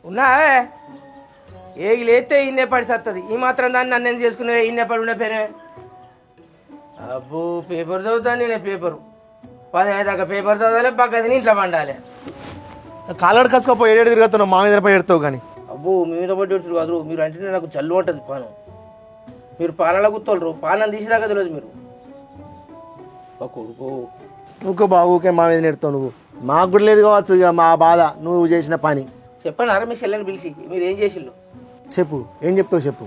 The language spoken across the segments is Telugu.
ఉన్నావే ఏగి లేతే ఇన్నే పడి సత్తది ఈ మాత్రం దాన్ని నన్ను ఎందుకు చేసుకునేవే ఇన్నే పడి ఉండే పేనే అబ్బో పేపర్ చదువుతాను నేనే పేపరు 10 దాకా పేపర్ చదవాలి పక్కది ఇంట్లో పండాలి కాలాడు కసుకపోయి ఏడేడు తిరుగుతున్నావు మా మీద పడి ఎడతావు కానీ అబ్బో మీద పడి వచ్చారు కాదు మీరు అంటే నాకు చల్లు ఉంటుంది పానం మీరు పానాల గుర్తోలరు పానం తీసేదాకా తెలియదు మీరు కొడుకు నువ్వు బాబుకే మా మీద నెడతావు నువ్వు మాకు కూడా లేదు కావచ్చు ఇక మా బాధ నువ్వు చేసిన పని చెప్పన్నారా మీ చెల్లెని పిలిచి మీరు ఏం చేసిళ్ళు చెప్పు ఏం చెప్తావు చెప్పు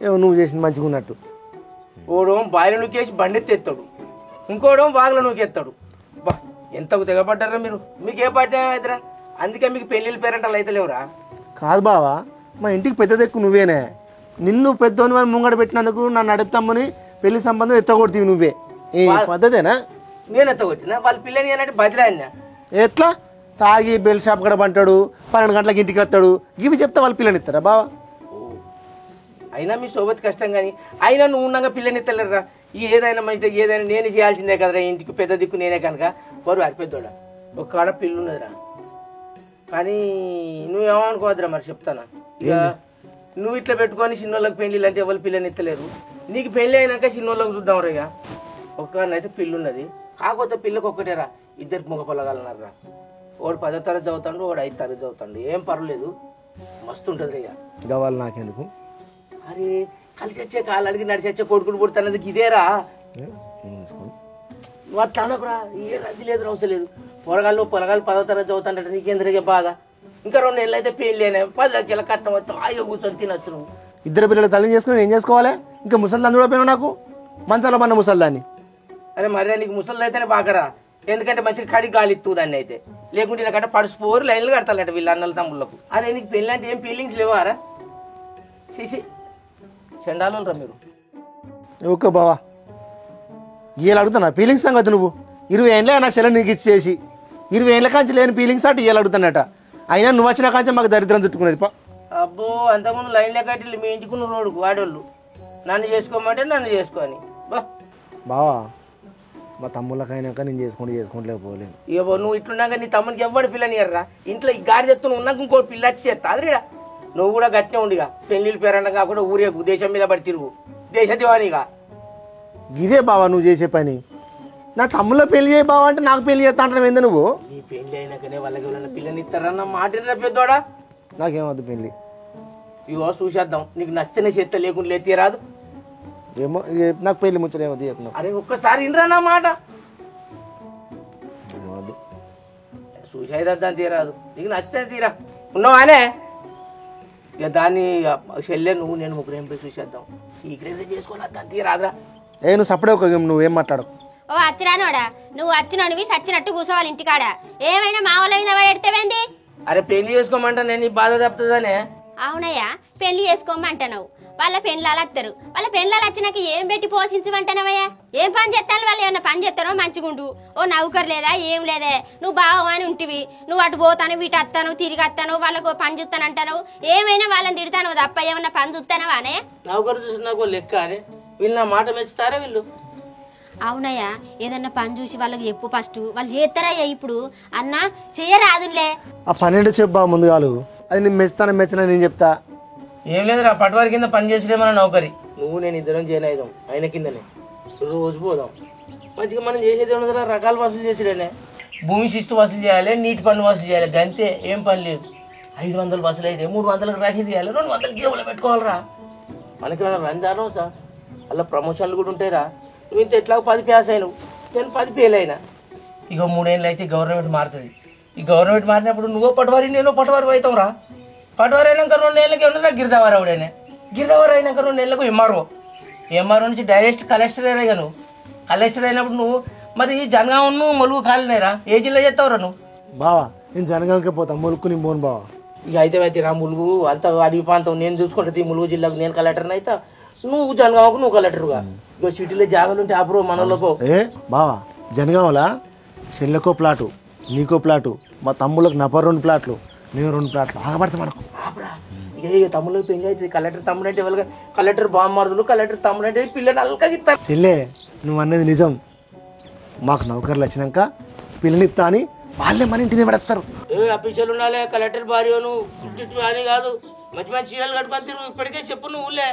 ఏమో నువ్వు చేసింది మంచిగా ఉన్నట్టు ఓడోం బాయిల నూకేసి బండెత్తి ఎత్తాడు ఇంకోడోం బాగులో నూకెత్తాడు బా ఎంతకు తెగపడ్డారా మీరు మీకు ఏ పార్టీ ఏమవుతారా అందుకే మీకు పెళ్ళిళ్ళు పేరెంటాలు అయితే లేవురా కాదు బావా మా ఇంటికి పెద్ద దిక్కు నువ్వేనే నిన్ను పెద్దోని వారిని ముంగడ పెట్టినందుకు నన్ను అడుగుతామని పెళ్లి సంబంధం ఎత్తగొడుతీవి నువ్వే ఏ పద్ధతేనా నేను ఎత్తగొట్టినా వాళ్ళ పిల్లని అన్నట్టు బదిలాడినా ఎట్లా తాగి బెల్ షాప్ కూడా పంటాడు 12 గంటలకు ఇంటికి వస్తాడు ఇవి చెప్తే వాళ్ళ పిల్లని ఇస్తారా బావా అయినా మీ సోబత్ కష్టం కానీ అయినా నువ్వు ఉన్నాగా పిల్లని ఇస్తలేరా ఏదైనా మంచిదే ఏదైనా నేను చేయాల్సిందే కదరా ఇంటికి పెద్ద దిక్కు నేనే కనుక వారు అది పెద్దోడా ఒక కాడ పిల్లు ఉన్నదిరా కానీ నువ్వేమనుకోవద్దురా మరి చెప్తానా ఇక నువ్వు ఇట్లా పెట్టుకొని చిన్నోళ్ళకి పెళ్ళిళ్ళు అంటే ఎవరు పిల్లని ఇస్తలేరు నీకు పెళ్ళి అయినాక చిన్నోళ్ళకి చూద్దాం రా ఇక ఒక్కనైతే పిల్లు ఉన్నది కాకపోతే పిల్లకి ఒక్కటేరా ఇద్దరికి మగ పొలగాలన్నారా వాడు 10వ తరగతి చదువుతాడు వాడు 5వ తరగతి చదువుతాడు ఏం పర్వాలేదు మస్తు ఉంటుంది ఇక గవాళ్ళు నాకెందుకు అరే కలిసి వచ్చే కాలు అడిగి నడిచి వచ్చే కొడుకుడు పుడుతున్నది ఇదేరా నువ్వు అట్లా అనకురా ఏ రద్ది లేదు అవసరం లేదు పొరగాళ్ళు 10వ తరగతి చదువుతాంటే నీకేంద్రగే బాధ ఇంకా 2 నెలలు అయితే పెళ్ళేనే 10 లక్షల కట్నం వస్తావు హాయిగా కూర్చొని తినొచ్చు నువ్వు ఇద్దరు పిల్లలు తల్లి చేసుకుని ఏం చేసుకోవాలి ఇంకా ముసల్దాన్ని కూడా పోయినా నాకు మంచాల పన్న ముసల్దాన్ని అరే మరే నీకు ముసళ్ళు అయితేనే బాకరా ఎందుకంటే మంచిగా కడిగి గాలి ఇత్తు దాన్ని అయితే లేకుంటే నాకంటే పడిసిపోరు లైన్లు కడతాలట వీళ్ళ అన్నల తమ్ముళ్ళకు అరే నీకు పెళ్ళి అంటే ఏం ఫీలింగ్స్ లేవారా చేసి చెండాలు రా మీరు ఓకే బావా ఇవాళ అడుగుతున్నా ఫీలింగ్స్ సంగతి నువ్వు 20 ఏళ్ళే నా చెల్లె నీకు ఇచ్చేసి 20 ఏళ్ళ కాంచి లేని ఫీలింగ్స్ అటు ఇవాళ అడుగుతానట అయినా నువ్వు వచ్చిన కాంచి మాకు దరిద్రం చుట్టుకునేది అబ్బో అంతకుముందు లైన్లో కట్టి మీ ఇంటికున్న రోడ్డుకు వాడోళ్ళు నన్ను చేసుకోమంటే నన్ను చేసుకోని బావా మా తమ్ముళ్ళకైనాక నేను చేసుకోలేకపోలేను ఇక నువ్వు ఇట్లున్నాక నీ తమ్మునికి ఎవ్వడు పిల్లని ఎర్రా ఇంట్లో ఈ గాడి తెత్తు ఉన్నాక ఇంకో పిల్ల వచ్చి చేస్తా అదిరా నువ్వు కూడా గట్టినే ఉండిగా పెళ్ళిళ్ళు పేరన్న కాకుండా ఊరేగు దేశం మీద పడి తిరుగు దేశ దివానిగా ఇదే బావా నువ్వు చేసే పని నా తమ్ముళ్ళ పెళ్లి చేయి బావా అంటే నాకు పెళ్లి చేస్తా అంటావు ఏంది నువ్వు నీ పెళ్లి అయినాకనే వాళ్ళకి ఎవరైనా పిల్లని ఇస్తారన్న మాట పెద్దోడా నాకేమద్దు పెళ్లి ఇగో చూసేద్దాం నీకు నచ్చితేనే చేస్తే లేకుండా లేతే రాదు ఏమో నాకు పెళ్లి ముచ్చట ఏమద్దు చెప్పిన అరే ఒక్కసారి ఇండ్రా నా మాట చూసేద్దాం తీరాదు నీకు నచ్చితే తీరా ఉన్నావానే ఇక దాన్ని చెల్లె నువ్వు నేను ముగ్గురేం పోయి చూసేద్దాం సీక్రెట్ చేసుకోవాలి దాన్ని తీరాదురా నువ్వు సపడే ఒక నువ్వేం మాట్లాడవు ఓ అచ్చిరానోడా నువ్వు వచ్చినవి సచ్చినట్టు కూర్చోవాలి ఇంటికాడ ఏమైనా మా వాళ్ళ మీద ఎడతావేంది అరే పెళ్లి చేసుకోమంటా నేను నీ బాధ తప్పుతుందనే అవునయ్యా పెళ్లి చేసుకోమంటున్నావు వాళ్ళ పెండ్లాలు వస్తారు వాళ్ళ పెండ్లాలు వచ్చినాక ఏం పెట్టి పోషించమంటున్నావయ్యా ఏం పని చేస్తాను వాళ్ళు ఏమన్నా పని చేస్తారో మంచిగుండు ఓ నౌకరు లేదా ఏం లేదే నువ్వు బావమని ఉంటివి నువ్వు అటు పోతాను వీటి వస్తాను తిరిగి వస్తాను వాళ్ళకు పని చూస్తానంటాను ఏమైనా వాళ్ళని తిడతాను తప్ప ఏమన్నా పని చూస్తానవానే నౌకరు చూసినాకో లెక్క అరే వీళ్ళు నా మాట మెచ్చుతారా వీళ్ళు అవునయ్యా ఏదన్నా పని చూసి వాళ్ళకి చెప్పు ఫస్ట్ వాళ్ళు చేస్తారయ్యా ఇప్పుడు అన్నా చేయరాదులే ఆ 12 చెప్పు ముందు కాదు అది నేను మెచ్చినా నేను చెప్తా ఏం లేదురా పటవారి కింద పని చేసేమన్నా నౌకరి నువ్వు నేను ఇద్దరం చేయనైదాం ఆయన కిందనే రోజు పోదాం మంచిగా మనం చేసేది ఉండదురా రకాలు వసూలు చేసిరేనే భూమి శిస్తు వసూలు చేయాలి నీటి పన్ను వసూలు చేయాలి గంతే ఏం పని లేదు 500 వసూలు అయితే 300లకు రసీదు చేయాలి 200 జేబులో పెట్టుకోవాలరా మనకి రంజాను సార్ అలా ప్రమోషన్లు కూడా ఉంటాయిరా నువ్వు ఇంత ఎట్లా 10 పాస్ అయినావు నేను 10 ఫెయిల్ అయినా ఇక 3 ఏళ్ళు అయితే గవర్నమెంట్ మారుతుంది ఈ గవర్నమెంట్ మారినప్పుడు నువ్వు పటవారి నేను పటవారి అవుతాం రా పటవారి అయినాక 2 నెలలకి ఉండరా గిరిదావారు అవుడేనే గిరిదావారు అయినాక 2 నెలలకు ఎంఆర్ఓ నుంచి డైరెక్ట్ కలెక్టర్ అయినా నువ్వు కలెక్టర్ అయినప్పుడు నువ్వు మరి జనగాం ములుగు కాలినాయిరా ఏ జిల్లా చేస్తావురా నువ్వు బావా నేను జనగాంకే పోతా ములుకు నీ మోన్ బావా ఇక అయితే రా ములుగు అంత అడిగి ప్రాంతం నేను చూసుకుంటుంది ములుగు జిల్లాకు నేను కలెక్టర్ని అయితే నువ్వు జనగాంకు నువ్వు కలెక్టర్గా ఇక సిటీలో జాగాలు ఉంటే ఆపురో మనలోకో బావా జనగాంలా చెల్లెకో ప్లాటు నీకో ప్లాటు మా తమ్ముళ్ళకి నపర్ 2 ప్లాట్లు నేను 2 ప్లాట్లు ఆగబడతా మనకు ఇక తమ్ముళ్ళకి పెళ్లి అవుతుంది కలెక్టర్ తమ్ముడు అంటే ఎవరు కలెక్టర్ బామ్మరుదులు కలెక్టర్ తమ్ముడు అంటే పిల్లలు అల్కగిస్తారు చెల్లె నువ్వు అన్నది నిజం మాకు నౌకర్లు వచ్చినాక పిల్లనిస్తా అని వాళ్ళే మన ఇంటిని పడేస్తారు. అఫీషియల్ ఉండాలి, కలెక్టర్ భార్యను అని కాదు, మంచి మంచి చీరలు కట్టుకొని తిరుగు. ఇప్పటికే చెప్పు నువ్వు ఊళ్ళే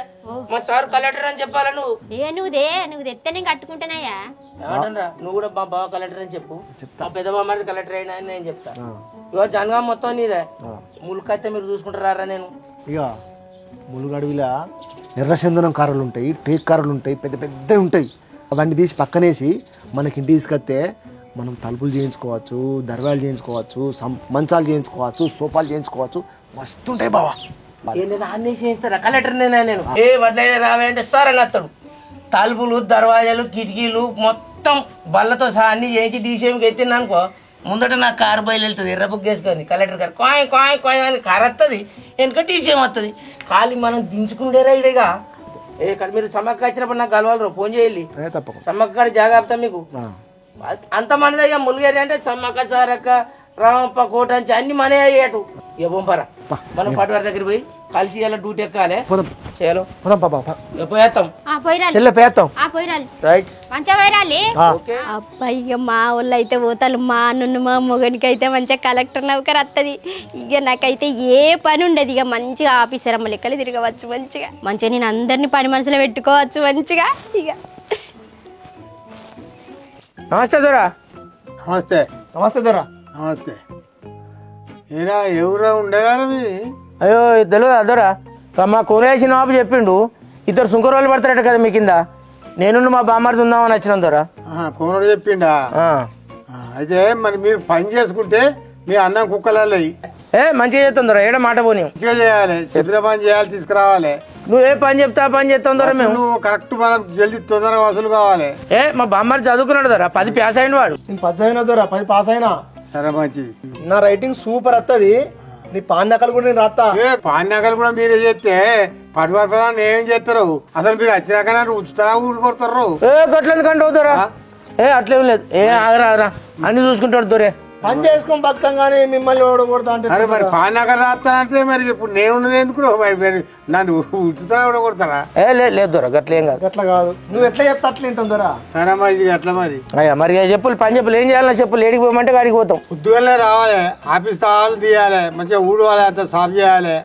మా సార్ కలెక్టర్ అని చెప్పాలా నువ్వు. నువ్వు తెస్తే నేను కట్టుకుంటానయ్యా. ఏమంటారా నువ్వు కూడా మా బావ కలెక్టర్ అని చెప్పు. మా పెద్ద బామ్మ కలెక్టర్ అయినా అని నేను చెప్తా. ఇక జనగా మొత్తం నీదే. ములుకైతే మీరు చూసుకుంటారా? నేను ఇక ములుగడవిలా ఎర్ర చందనం కారులు ఉంటాయి, టేక్ కారులు ఉంటాయి, పెద్ద పెద్దవి ఉంటాయి. అవన్నీ తీసి పక్కనేసి మనకి ఇంటికి తీసుకొస్తే మనం తలుపులు చేయించుకోవచ్చు, దర్వాలు చేయించుకోవచ్చు, మంచాలు చేయించుకోవచ్చు, సోఫాలు చేయించుకోవచ్చు. మస్తు ఉంటాయి బావా. అన్నీ చేయిస్తారా కలెక్టర్ నేను ఏ వడ్లైనా రావే అంటే సార్ అని వస్తాడు. తలుపులు, దర్వాజాలు, కిటికీలు మొత్తం బళ్ళతో సహా అన్ని చేయించి డీసీఎంకి ఎత్తింది అనుకో, ముందట నాకు కారు బయలు వెళ్తుంది ఎర్ర బుక్ వేసుకొని. కలెక్టర్ గారు కాయ్ కాయ్ కాయ్ అని కారు వస్తుంది, వెనుక డీసీఎం వస్తుంది. ఖాళీ మనం దించుకుంటేరా ఇడిగా. ఇక్కడ మీరు సమ్మక్క వచ్చినప్పుడు నాకు కలవాలి, ఫోన్ చేయాలి. తప్పకుండా సమ్మక్క గారి జాగ్రత్త మీకు అంతమంది అయ్యా. ములుగేరి అంటే సమ్మక్క, సారక్క, రామప్ప, కోటంచి అన్ని మనే అయ్యేటు. ఇక పంపరా మనం పట్టువారి దగ్గర పోయి కలిసి ఇలా డ్యూటీ ఎక్కాలి. చేయాలి పోయేస్తాం. రైట్ మంచిగా పోయిరాలి. అబ్బాయి మా వాళ్ళు అయితే పోతారు. మా అన్ను మా మొగనికి అయితే మంచిగా కలెక్టర్ నౌకర్ వస్తుంది. ఇక నాకైతే ఏ పని ఉండదు. ఇక మంచిగా ఆఫీసర్ అమ్మ లెక్కలు తిరగవచ్చు. మంచిగా నేను అందరినీ పని మనసులో పెట్టుకోవచ్చు మంచిగా. ఇక నమస్తే దొరా. నమస్తే. నమస్తే దొరా. నమస్తే. ఏరా ఎవరా ఉండేవారు? అయ్యో తెలియదు అదొరా. మా కోనేసి బాబు చెప్పిండు ఇద్దరు సుంకరోళ్ళు పడతారట కదా మీ కింద. నేను మా బామ్మారి ఉందామని వచ్చిన దొరా. కోనోడు చెప్పిండా? అయితే మరి మీరు పని చేసుకుంటే మీ అన్నం కుక్కలయ్యి మంచిగా చేస్తాం దొరా. ఏడ మాట పోనీ మంచిగా చేయాలి, చెప్పిన పని చేయాలి, తీసుకురావాలి. నువ్వు ఏ పని చెప్తా ఆ పని చేస్తాం దొరా. మేము నువ్వు కరెక్ట్ మనకు జల్దీ తొందరగా వసూలు కావాలి. మా బామ్మారి చదువుకున్నాడు దొరా, 10 పాస్ అయిన వాడు. 10 అయినా దొరా, 10 పాస్ అయినా. సరే మంచిది. నా రైటింగ్ సూపర్ వస్తుంది. నీ పాన్నకలు కూడా నేను రాస్తా. పాన్యాకలు కూడా మీరే చేస్తే పడివారి ప్రధానం ఏం చేస్తారు? అసలు మీరు వచ్చినాక ఉచుతారా ఊరు కొడతారు? గట్లెందుకంటే అవుతారా? అట్లేం లేదు. ఆగరా అన్ని చూసుకుంటాడు దొరే. పని చేసుకొని బతాం కానీ మిమ్మల్ని ఓడకూడదు అంటే. అరే మరి పాన్యాకలు రాస్తానంటే మరి ఇప్పుడు నేనున్నది ఎందుకు? మరి నన్ను ఉచుతారా ఓడగొడతారా? లేదు దొర గట్లేం కాదు. అట్లా కాదు, నువ్వు ఎట్లా చెప్తా అట్లా వింటుందరా. సరే మరి ఇది ఎట్లా మరి? అయ్యా మరి చెప్పులు పని చెప్పులు ఏం చేయాలి? చెప్పులు ఏడికి పోమంటే గాడికి పోతాం. పొద్దుగానే రావాలి, ఆఫీస్ తాళాలు తీయాలి, మంచిగా ఊడవాలి, అంత సాఫ్ చేయాలి.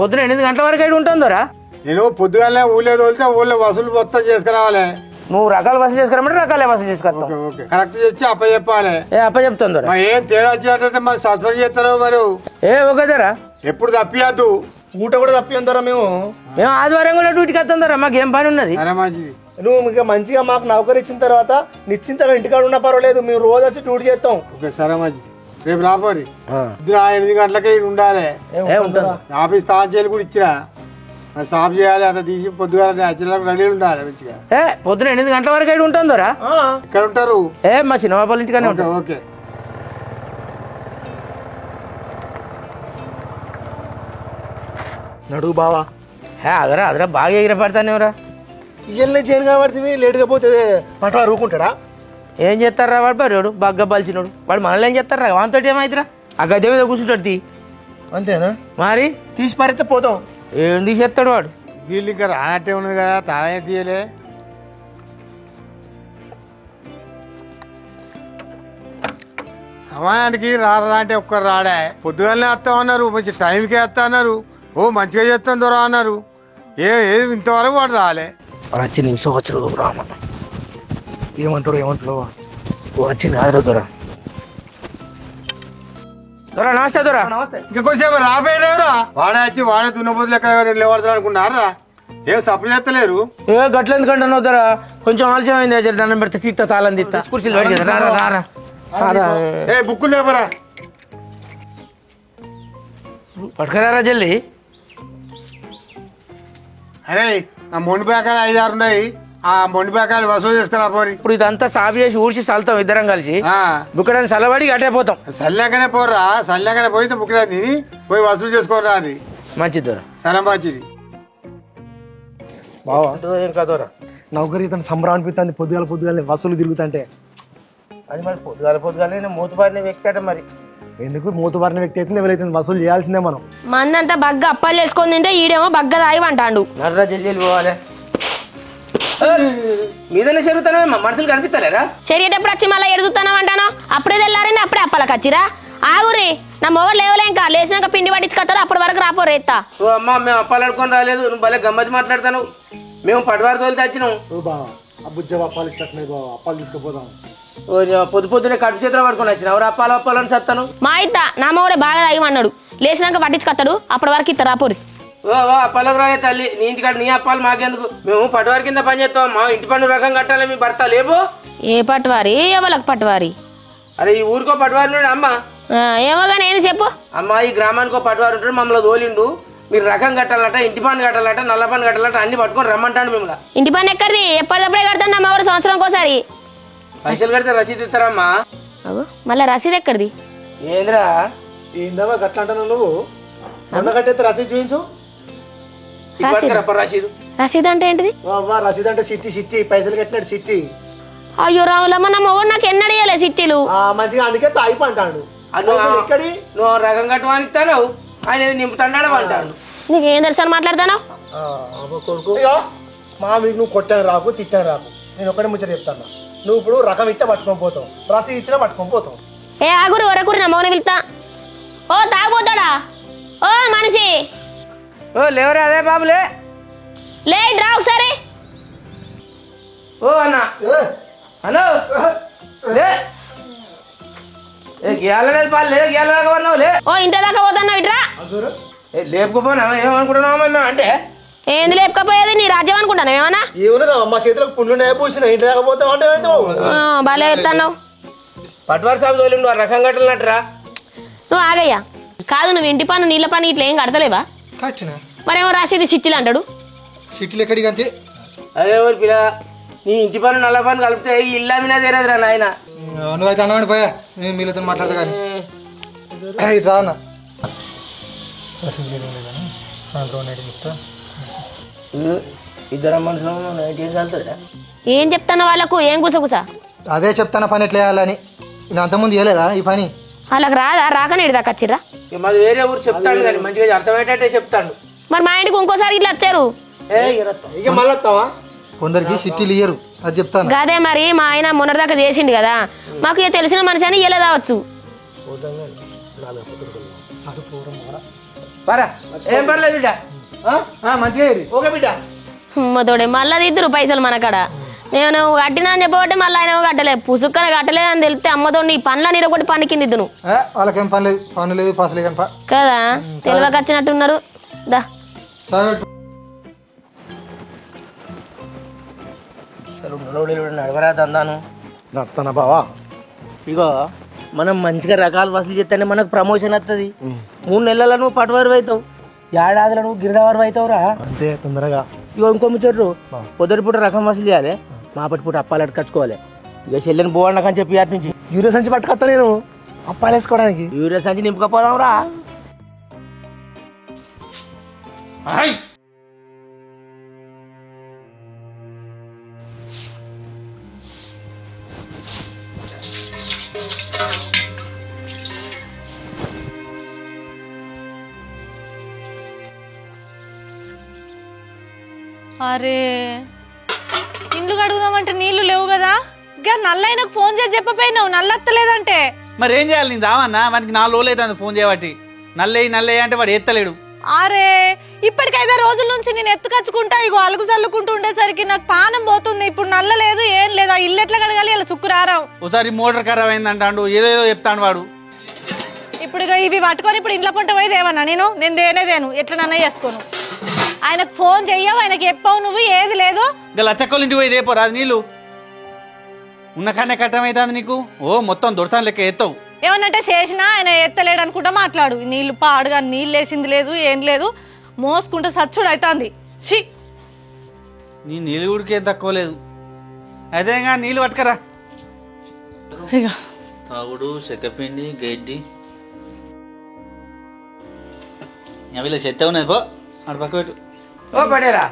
పొద్దున 8 గంటల వరకు అయితే ఉంటుందోరా. నేను పొద్దుగానే ఊళ్ళో తోలితే ఊళ్ళో వసూలు మొత్తం చేసుకురావాలి. నువ్వు రకాలు వసూలు చేసుకురామంటే రకాలే వసూలు చేసుకొస్తాం. కరెక్ట్ చేసి అప్ప చెప్పాలి. అప్ప చెప్తాను. మరి ఏం తేడా వచ్చినట్టయితే మరి సస్పెండ్ చేస్తారు. మరి ఓకేదరా ఎప్పుడు తప్పియద్దు. ఊట కూడా తప్పిద్దారా. మేము ఆదివారం కూడా డ్యూటీకి వస్తాం దొరా. మాకు ఏం పని ఉన్నది? సరే మంచిది. నువ్వు ఇక మంచిగా మాకు నౌకరు ఇచ్చిన తర్వాత నిశ్చింతగా ఇంటికాడ ఉన్నా పర్వాలేదు, మేము రోజు వచ్చి డ్యూటీ చేస్తాం. ఓకే సరే మంచిది. రేపు రాపోరి 8 గంటలకే ఉండాలి. ఆఫీస్ తాళం చేయాలి కూడా ఇచ్చినా సాఫ్ చేయాలి, అంత తీసి పొద్దుగా రెడీ ఉండాలి మంచిగా. పొద్దున 8 గంటల వరకు అయితే ఉంటుందోరా. ఇక్కడ ఉంటారు మా చిన్నబాబు ఇంటికానే ఉంటాం. ఓకే నడువు బావా. అదరా అదరా బాగా ఎగిరపడతానేవరా. ఇయ్యలనే చేయను కాబట్టి లేటుగా పోతే పట్ల రూకుంటాడా? ఏం చేస్తారా వాడు పర్యాడు బాగా బలిచినోడు. వాడు మనల్ని ఏం చేస్తారా? వానితో ఏమైతురా? ఆ గద్దె మీద కూర్చుంటాడు. తీ అంతేనా? మరి తీసి పారితే పోతాం. ఏం తీసేస్తాడు వాడు? వీళ్ళు ఇంకా రానట్టే ఉన్నది కదా, తాళం తీయలే. సమయానికి రారా అంటే ఒక్కరు రాడా. పొద్దుగానే వస్తామన్నారు, మంచి టైంకే వస్తా అన్నారు. ఓ మంచిగా చేస్తాను దొర అన్నారు. ఏది ఇంతవరకు వాడు రాలే. వచ్చి నిమిషం వచ్చారు రామ. ఏమంటారు వచ్చింది ఆదరా దొర. దొర నమస్తే దొర. నమస్తే. ఇంకా కొంచెం రాబోయేవరా? వాడే వచ్చి వాడే దున్నపోతులు ఎక్కడ నిలబడతారు అనుకున్నారా? ఏం సప్లై చేస్తలేరు? గట్ల ఎందుకంటున్నావు దొర? కొంచెం ఆలస్యం అయింది. దండం పెడితే తీస్తా తాళం తీస్తా. కుర్చీలు పెట్టి రారా. బుక్కులు లేపరా. పట్టుకురారా జల్లి. అరే ఆ మొండి పేకాయలు 5-6 ఉన్నాయి. ఆ మొండి పేకాయలు వసూలు చేసుకురా పోరి. ఇప్పుడు ఇదంతా సాగు చేసి ఊడ్చి చల్లుతాం ఇద్దరం కలిసి. బుక్కడానికి చల్లబడి అటే పోతాం. చల్లాకనే పోరా. చల్లాకనే పోయితే బుక్కడాన్ని పోయి వసూలు చేసుకోరా అని. మంచిది దొర. సరే మంచిది. బావా ఇంకా దొర నౌకరీ తన సంబరం అనిపిస్తుంది. పొద్దుగాల వసూలు తిరుగుతుంటే అది మరి పొద్దుగాలే మూతుబారిన వ్యక్తి అట. మరి ఎందుకు మూతుబారిన వ్యక్తి అయితే ఎవరైతే వసూలు చేయాల్సిందే మనం. మన్నంతా బగ్గ అప్పాలు వేసుకొని తింటే ఈడేమో బగ్గ తాగి అంటాడు. నర్రా జల్లి పోవాలి. మీదనే చెరువుతానే మనుషులు కనిపిస్తలేరా? సరిగేటప్పుడు వచ్చి మళ్ళీ ఎడుగుతాను అంటాను. అప్పుడే తెల్లారింది, అప్పుడే అప్పాలకు వచ్చిరా. ఆగురి, నా మొగలు లేవలే, ఇంకా లేచినాక పిండి పట్టించుకొస్తారు. అప్పటి వరకు రాపో రేత్తా. ఓ అమ్మ, మేము అప్పాలు అడుకొని రాలేదు. నువ్వు భలే గమ్మతి మాట్లాడతాను. మేము పటివారి తోలితే వచ్చినాం. ఓ బావా అబ్బుజ్జ అప్పాలు ఇష్టట్టున్నాయి బావా, అప్పాలు తీసుకుపోదాం. ఓ పొద్దు పొద్దునే కడుపు చేతిలో పడుకొని వచ్చిన ఎవరు అప్పాలని సత్తాను. మా ఇత్త నా మొగడే బాగా తాగిమన్నాడు. లేచినాక పట్టించుకొస్తాడు. అప్పటి వరకు ఇత్త రాపోరి. ఓ అప్పాలకు రాయే తల్లి, నీ ఇంటికాడ నీ అప్పాలు మాకెందుకు? మేము పటివారి కింద పని చేస్తాం. మా ఇంటి పన్ను రకం కట్టాలి. మీ భర్త లేబో. ఏ పట్టువారి, ఎవరికి పట్టువారి? అరే ఈ ఊరికో పటివారి ఉన్నాడు అమ్మ. ఏమో కానీ ఏంది చెప్పు. అమ్మ ఈ గ్రామానికి పటివారు ఉంటాడు, మమ్మల్ని తోలిండు. మీరు రకం కట్టాలట, ఇంటి పన్ను కట్టాలట, నల్ల పన్ను కట్టాలట, అన్ని పట్టుకొని రమ్మంటాడు మిమ్మల్ని. ఇంటి పన్ను ఎక్కడిది? ఎప్పటికప్పుడే కడతాను నా మొగడు, సంవత్సరం ఒకసారి. పైసలు కడితే రసీదు ఇస్తారమ్మా. మళ్ళీ రసీదు ఎక్కడిది? ఏంద్రా ఏందమ్మా గట్లా అంటున్నావు నువ్వు? మొన్న కట్టయితే రసీదు చూపించు. రసీదు రసీదు అంటే ఏంటిది? రసీదు అంటే సిట్టి సిట్టి, పైసలు కట్టినాడు సిట్టి. అయ్యో రావులమ్మ, నా మొగడు నాకు ఎన్నడియాలి సిట్టీలు. మంచిగా అందుకే తాయిపు అంటాడు. ఎక్కడి నువ్వు రకం కట్టమని ఇస్తాను, ఆయన ఏది నింపుతాడు అంటాడు. నీకేం తెలుసు అని మాట్లాడతాను? కొడుకు మా మీకు నువ్వు కొట్టాను రాకు, తిట్టాను రాకు. నేను ఒకటే ముచ్చట చెప్తాను. నువ్వు ఇప్పుడు రకం ఇస్తే పట్టుకొని పోతావు, రసీదు ఇచ్చినా పట్టుకొని పోతావు. ఏ ఆగురు వరకురి, నా మొగని వెళ్తా. ఓ తాగుపోతాడా? ఓ మనిషి ఓ లేవరా, అదే బాబులే లే, రా ఒకసారి. ఓ అన్న అను లే, గేలలేదు పాలు లేదు, గేలదాకా పడినావు లే. ఓ ఇంటి దాకా పోతున్నావు, ఇట్రా. లేపుకుపోనా ఏమనుకుంటున్నావు మేము అంటే? ఏంది లేపకపోయేది? నీ రాజ్యం అనుకుంటాను ఏమన్నా? ఏమన్నా మా చేతులకు పుండు పూసిన ఇంటి దాకా పోతావు అంటే భలే ఎత్తాను. పట్వారి సాబు తోలిండు, ఆ రకం కట్టాలన్నట్టురా. నువ్వు ఆగయ్యా. కాదు, నువ్వు ఇంటి పన్ను నీళ్ళ పని ఇట్లా ఏం కడతలేవా? మరేమో రాసేది సిట్టీలు అంటాడు. సిటీలు ఎక్కడికి అంతే. అదే ఊరి పిల్ల, నీ ఇంటి పన్ను నల్ల పన్ను కలిపితే ఈ ఇల్లు మీద తెరదురా నాయన. నువ్వైతే అన్నవాడి పోయా, నేను మీతో మాట్లాడతా కానీ ఇట్లా అన్న ఇద్దరు మనుషులు ఏం కలుతుందిరా? ఏం చెప్తాను వాళ్ళకు? ఏం గుసగుసా? అదే చెప్తాను పని ఎట్లా వేయాలని. నేను అంతకుముందు చేయలేదా ఈ పని? వాళ్ళకి రాదా? రాకనే దాకా వచ్చిర్రా? మాది వేరే ఊరు చెప్తాడు కానీ మంచిగా అర్థమయ్యేటట్టే చెప్తాడు. మరి మా ఇంటికి ఇంకోసారి ఇట్లా వచ్చారు. ఇక మళ్ళీ వస్తావా? కొందరికి సిటీలు ఇయ్యరు, అది చెప్తాను. గదే మరి, మా ఆయన మొన్నటిదాకా చేసిండు కదా, మాకు ఇక తెలిసిన మనిషి అని ఇయ్యలే రావచ్చు. ఏం పర్లేదు బిడ్డ, మంచిగా ఓకే బిడ్డ. తోడే మళ్ళీ ఇద్దరు పైసలు మనకాడ. నేను కట్టినా అని చెప్పబట్టి మళ్ళీ ఆయన కట్టలే, పుసుక్కన కట్టలేదు అని తెలిస్తే అమ్మతో నీ పనుల నీరు ఒకటి పని కింద ఇద్దును. వాళ్ళకేం పని లేదు, పని లేదు, పాసలే కానీ కదా, తెలివకి వచ్చినట్టున్నారు. దా నడవరా దందాను నడుతానా బావా? ఇగో మనం మంచిగా రకాలు వసూలు చేస్తేనే మనకు ప్రమోషన్ వస్తుంది. 3 నెలల నువ్వు పట్టువారు అవుతావు, ఏడాదిలో నువ్వు గిరిదావారు అవుతావురా. అంతే తొందరగా. ఇగో ఇంకో ముచ్చట్లు, పొద్దుటి పూట రకం వసూలు చేయాలి, మాపటి పూట అప్పాలు అట్టుకొచ్చుకోవాలి. ఇక చెల్లెని పోవాలని చెప్పి అటు నుంచి యూరియా సంచి పట్టుకొస్తా నేను అప్పాలు వేసుకోవడానికి. యూరియా సంచి నింపుకపోదాంరా. అరే ఇండ్లు కడుగుదామంటే నీళ్లు లేవు కదా. ఇంకా నల్లైనకు ఫోన్ చేసి చెప్పపోయినావు, నల్లత్తలేదంటే మరి ఏం చేయాలి? నేను రావన్నా, మనకి 4 రోజులు అవుతుంది ఫోన్ చేయబట్టి. నల్లయ్య అంటే వాడు ఎత్తలేడు. అరే ఇప్పటికి 5 రోజుల నుంచి నేను ఎత్తుకచ్చుకుంటా, ఇగో అలుగు చల్లుకుంటూ ఉండేసరికి నాకు పానం పోతుంది. ఇప్పుడు నల్ల లేదు, ఏం లేదా, ఇల్లు ఎట్లా కడగాలి? ఇలా చుక్కురారాం. ఒకసారి మోటార్ ఖరాబ్ అయిందంటాడు, ఏదో చెప్తాను వాడు. ఇప్పుడు ఇవి పట్టుకొని ఇప్పుడు ఇంట్లో పంట పోయి దేవన్నా నేను దేనేదేను ఎట్లనన్నా చేసుకోను. ఆయనకు ఫోన్ చెయ్యవు, ఆయనకి చెప్పావు నువ్వు, ఏది లేదు. ఇంకా లచ్చక్కల ఇంటికి పోయి దేపో రాదు నీళ్ళు. ఉన్న కన్నా కట్టమవుతుంది నీకు. ఓ మొత్తం దొరసాన్ లెక్క ఎత్తావు. ఏమన్నంటే చేసినా ఆయన ఎత్తలేడు అనుకుంటా మాట్లాడు. నీళ్లు పాడుగా నీళ్ళు వేసింది లేదు, ఏం లేదు, మోసుకుంటే సచ్చుడు అవుతుంది. ఛీ, నీ నీళ్ళు గుడికి ఏం తక్కువ లేదు. అదే నీళ్ళు పట్టుకరా. తాగుడు, చెక్కపిండి, గడ్డి అవి చెత్త ఉన్నది. పో అటు పక్క పెట్టు. ఓ పడేరా.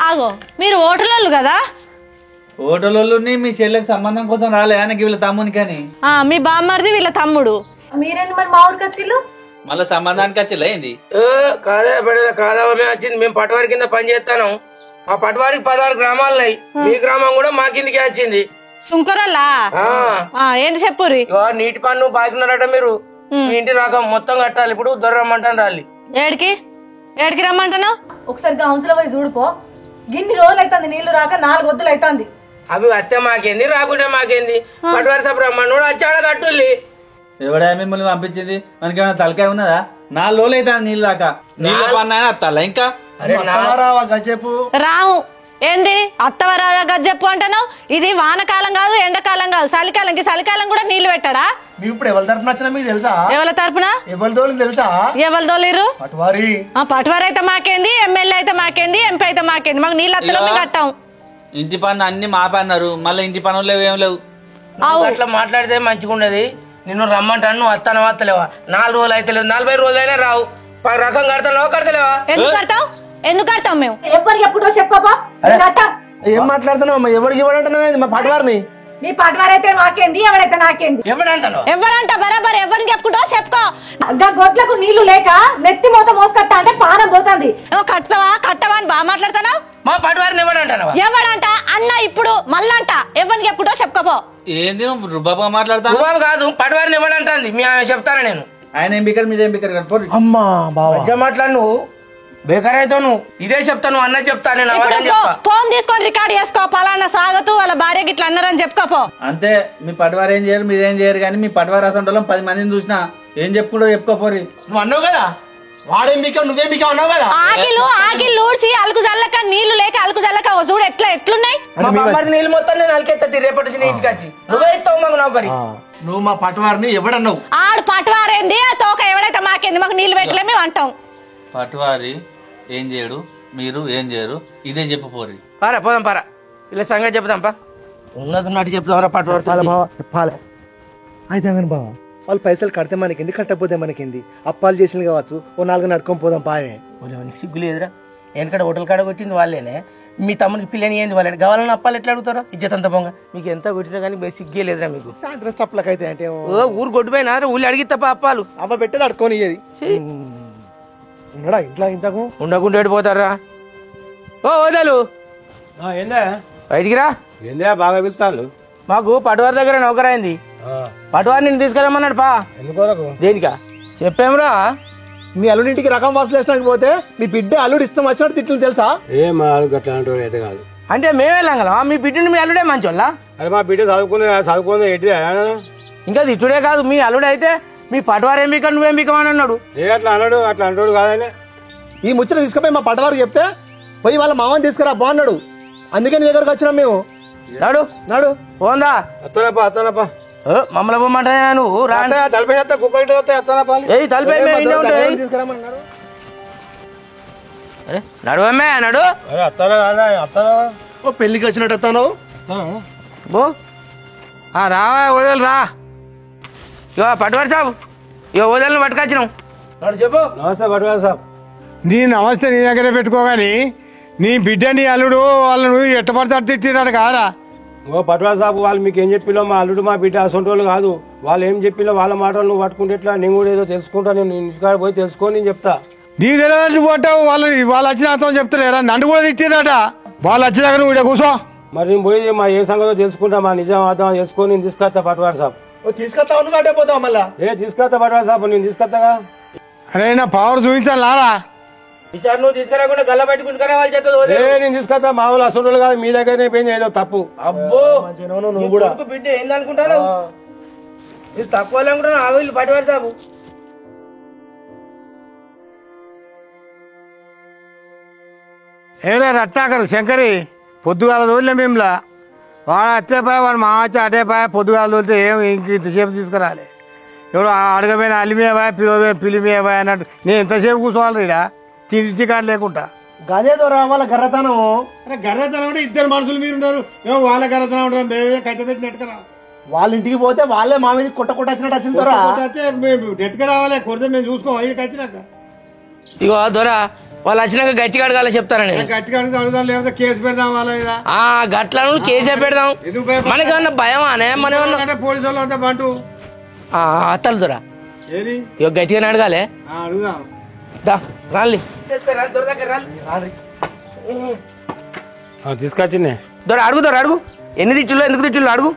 ఆగో మీరు హోటళ్ళు కదా? హోటల్లోని మీ చెల్లెకి సంబంధం కోసం రాలే ఆయనకి వీళ్ళ తమ్ముని కానీ. మీ బామ్మర్ది వీళ్ళ తమ్ముడు. మీరేంటి మరి మా ఊరికి వచ్చిళ్ళు? మళ్ళీ సంబంధానికి వచ్చి ఏంది? కాదా పడేలా కాదా, మేము వచ్చింది, మేము పట్టువారి కింద పని చేస్తాను. ఆ పట్వారికి 16 గ్రామాలున్నాయి. మీ గ్రామం కూడా మా కిందికి వచ్చింది. సుంకరల్లా ఏంది చెప్పుర్రి. నీటి పన్ను బాకినారట మీరు. మీ ఇంటి రకం మొత్తం కట్టాలి. ఇప్పుడు దొరమ్మంటాను రాలి. ఏడికి రమ్మంటాను. ఒకసారి గౌన్సిలో పోయి చూడిపో. గిన్ని రోజులు అవుతుంది నీళ్లు రాక 4 వద్దులు అవుతుంది. అవి వస్తే మాకేంది రాకుంటే మాకేంది. పట్వారి సభ రమ్మన్నాడు వచ్చాడ కట్టుల్లి. ఎవడా మిమ్మల్ని పంపించింది? మనకేమైనా తలకాయ ఉన్నదా? 4 రోజులు అవుతుంది నీళ్ళు దాకా. నీళ్ళు పన్నా అత్తాలా ఇంకా చెప్పు రావు. ఏంది అత్తవరాదా గజ్జెప్పు అంటాను? ఇది వానకాలం కాదు, ఎండాకాలం కాదు, చలికాలంకి చలికాలం కూడా నీళ్లు పెట్టాడా? మీ ఇప్పుడు ఎవరి తరపున వచ్చినా మీకు తెలుసా? ఎవరి తరపున ఎవరి తోలి తెలుసా? ఎవరు తోలిర్రు? పట్వారి. పట్వారి అయితే మాకేంది, ఎమ్మెల్యే అయితే మాకేంది, ఎంపీ అయితే మాకేంది. మాకు నీళ్ళు అత్తలో మేము కట్టాం. ఇంటి పన్ను అన్ని మాపన్నారు. మళ్ళీ ఇంటి పనులు లేవు, ఏం లేవు. అట్లా మాట్లాడితే మంచిగా ఉండదు. నిన్ను రమ్మంటాను నువ్వు వస్తాను వస్తలేవా? 4 రోజులు అయితే లేదు, 40 రోజులైనా రావు. రకం కడతాను కడతలేవా? ఎందుకు కడతాం మేము? ఎవరికి ఎప్పుడో చెప్పుకోపో. ఏం మాట్లాడుతున్నావు? ఎవరికి ఇవ్వడంటున్నావు? మా పట్వారిని. మీ పట్వారైతే మాకేంది, ఎవరైతే నాకేంది. ఎవడంటాను? ఎవరంట బరాబర్ ఎవరిని చెప్పుకుంటో చెప్పుకో. గొడ్లకు నీళ్లు లేక నెత్తి మూత మోసుకట్టా అంటే పానం పోతుంది. కట్టవా అని బాగా మాట్లాడుతున్నావు. మా పట్వారిని ఎవడంటాను? ఎవడంట అన్న ఇప్పుడు మళ్ళంట ఎవరికి చెప్పుకుంటో చెప్పుకోపో. ఏంది రుబాబుగా మాట్లాడతాను? బాబు కాదు పట్వారిని ఎవడంటుంది. మీ ఆమె చెప్తాను నేను. ఆయన ఏం బికర్ మీరేం బికర్ కట్టుకోరు. అమ్మా బావా మధ్య మాట్లాడు. నువ్వు బేకర్ అయితే నువ్వు ఇదే చెప్తాను అన్న చెప్తాను నేను. ఫోన్ తీసుకొని రికార్డ్ చేసుకో. పలానా సాగతూ వాళ్ళ భార్య గిట్ల అన్నారని చెప్పుకోపో. అంతే. మీ పట్వారు ఏం చేయరు, మీరేం చేయరు. కానీ మీ పట్వారు అసలు 10 మందిని చూసినా ఏం చెప్పుకుంటూ చెప్పుకోపోరి. నువ్వు అన్నావు కదా వాడేం బికావు నువ్వేం బికావు అన్నావు కదా. ఆకిలు ఊడ్చి అలుకు జల్లక నీళ్లు లేక అలుకు జల్లక చూడు ఎట్లున్నాయి. మా బామ్మడి నీళ్ళు మొత్తం నేను అలికెత్తా రేపటి నుంచి ఇంటికి వచ్చి. నువ్వే ఇస్తావు మాకు నౌకరి. నువ్వు మా పట్వారిని ఎవడన్నావు? ఆడు పట్వారేంది ఆ తోక ఎవడైతే మాకేంది. మాకు నీళ్లు పెట్టలే మేము అంటాం. పట్వారి ఏం చేయడు, మీరు ఏం చేయరు. ఇదే చెప్పపోరి. పారా పోదాం పారా. ఇలా సంగతి చెప్దాంపా. ఉన్నది ఉన్నట్టు చెప్దాం. పట్వారు చెప్పాలి అయితే బావా వాళ్ళు పైసలు కడితే మనకింది, కట్టకపోతే మనకింది. అప్పాలు చేసింది కావచ్చు, ఓ 4 నడుకొని పోదాం పాయే. నీకు సిగ్గు లేదురా? వెనకడ హోటల్ కాడ కొట్టింది వాళ్ళేనే. మీ తమ్ముడికి పిల్లని ఏంది వాళ్ళని కావాలని అప్పాలు ఎట్లా అడుగుతారా? ఇజ్జత్ అంత పొంగ. మీకు ఎంత కొట్టినా కానీ సిగ్గే లేదురా మీకు. సాయంత్రం స్టప్లకైతే అంటే ఊరు కొట్టిపోయినా ఊళ్ళు అడిగి తప్ప అప్పాలు అవ్వ పెట్టేది అడుకొని ఉన్నాడా ఇంట్లో ఇంతకు ఉండకుండా ఏడిపోతారా? ఓ వదలు ఏందా బయటికి రా. ఏందా బాగా వెళ్తాను. మాకు పటవారి దగ్గర నౌకరైంది. పటవారి నేను తీసుకెళ్ళమన్నాడు. పా. ఎందుకోరకు? దేనికా చెప్పేమరా? మీ అల్లుడింటికి రకం వాసులు వేసడానికి పోతే మీ బిడ్డ అల్లుడు ఇష్టం వచ్చినట్టు తిట్లు తెలుసా? మా గట్లా అయితే కాదు. అంటే మేము వెళ్ళాం. మీ బిడ్డని మీ అల్లుడే మంచోళ్ళ? అరే మా బిడ్డ చదువుకునే ఏంటి ఇంకా తిట్టుడే కాదు. మీ అల్లుడే అయితే మీ పటవారు ఏం బిక్క నువ్వేం బిక్కమని అన్నాడు. అట్లా అన్నాడు. అట్లా అంటాడు కాదని ఈ ముచ్చట తీసుకుపోయి మా పటవారికి చెప్తే పోయి వాళ్ళ మామని తీసుకురా బాగున్నాడు. అందుకే నీ దగ్గరకు వచ్చినాం మేము. నాడు నాడు పోందా? అత్తనప్ప మమ్మల్ని పోమంటా నువ్వు రా. తలపై తీసుకురామన్నాడు. నడువమ్మే నడు. ఓ పెళ్లికి వచ్చినట్టు వస్తాను. బో రావా వదలు రా. ఇగో పటవారి సాబ్ ఇగో వదలను పట్టుకొచ్చినాం. చెప్పు. నమస్తే పటవారి సాబ్. నీ నమస్తే నీ దగ్గరే పెట్టుకోగాని నీ బిడ్డ నీ అల్లుడు వాళ్ళను ఎట్టపడితే తిట్టినాడు కాదా? ఓ పటవారి సాబ్ వాళ్ళు మీకు ఏం చెప్పిలో మా అల్లుడు మా బిడ్డ అసొంటి వాళ్ళు కాదు. వాళ్ళు ఏం చెప్పిలో వాళ్ళ మాటలు నువ్వు పట్టుకుంటే ఎట్లా? నేను కూడా ఏదో తెలుసుకుంటా. నేను ఇంటికాడ పోయి తెలుసుకొని నేను చెప్తా. నీ తెలియదు నువ్వు పట్టావు. వాళ్ళు వచ్చిన అర్థం చెప్తలేరా? నన్ను కూడా తిట్టినాట. వాళ్ళు వచ్చినాక నువ్వు ఇక్కడ కూర్చో. మరి నేను పోయి మా ఏ సంగతో తెలుసుకుంటా. మా నిజం అర్థం తెలుసుకొని నేను తీసుకొస్తా పటవారి సాబ్. తీసుకొస్తావు నువ్వు అడ్డే పోతావు మళ్ళా. తీసుకొస్తా పటవారి సాబ్. నేను తీసుకొస్తాగా. అరే నా పవర్ చూపించాలి లారా. ఈసారి నువ్వు తీసుకురాకుండా గల్ల పెట్టుకుంటున్నా వాళ్ళు చేస్తుంది. నేను తీసుకొస్తా. మా వాళ్ళు అసలు కాదు. మీ దగ్గరనే పోయింది ఏదో తప్పు. అబ్బో నువ్వు కూడా బిడ్డ ఏందనుకుంటాను? ఇది తక్కువ అనుకుంటున్నా. ఆ వీళ్ళు పటవారి సాబు. ఏలే రత్నాకర్ శంకరి పొద్దుగాల తోలిన మేములా వాడు అత్తేపాయ వాడు మా వచ్చి అటేపాయ. పొద్దుగాల తోలితే ఏం ఇంతసేపు తీసుకురాలి. ఎవడు అడగపోయిన అల్లిమేపాయ పిలిమేపాయ అన్నట్టు నేను ఎంతసేపు కూర్చోవాలి ఇడా తిండి కాడ లేకుండా. గదేదో రావాల గర్రతనం. గర్రతనం అంటే ఇద్దరు మనుషులు మీరు ఉన్నారు. ఏమో వాళ్ళ గర్రతనం ఉంటారు. మేమే కట్టబెట్టినట్టుగా వాళ్ళ ఇంటికి పోతే వాళ్ళే మా మీద కొట్ట వచ్చినట్టు వచ్చింది. మేము నెట్టుకు రావాలి. కొడితే మేము చూసుకోవాలి. వీడికి వచ్చినాక ఇగో దొరా వాళ్ళు వచ్చినాక గట్టిగా అడగాల చెప్తారని. గట్టిగా అడుగుదాం లేకపోతే కేసు పెడదాం వాళ్ళ మీద. గట్లను కేసే పెడదాం. మనకేమన్నా భయమానే? మన పోలీసు వాళ్ళు అంతా బంటు అత్తలు దొరా ఏది ఇగో గట్టిగానే అడగాలి. అడుగుదాం. రాలి తీసుకొచ్చిందే దొర అడుగు ఎన్ని తిట్లు ఎందుకు తిట్లు అడుగు.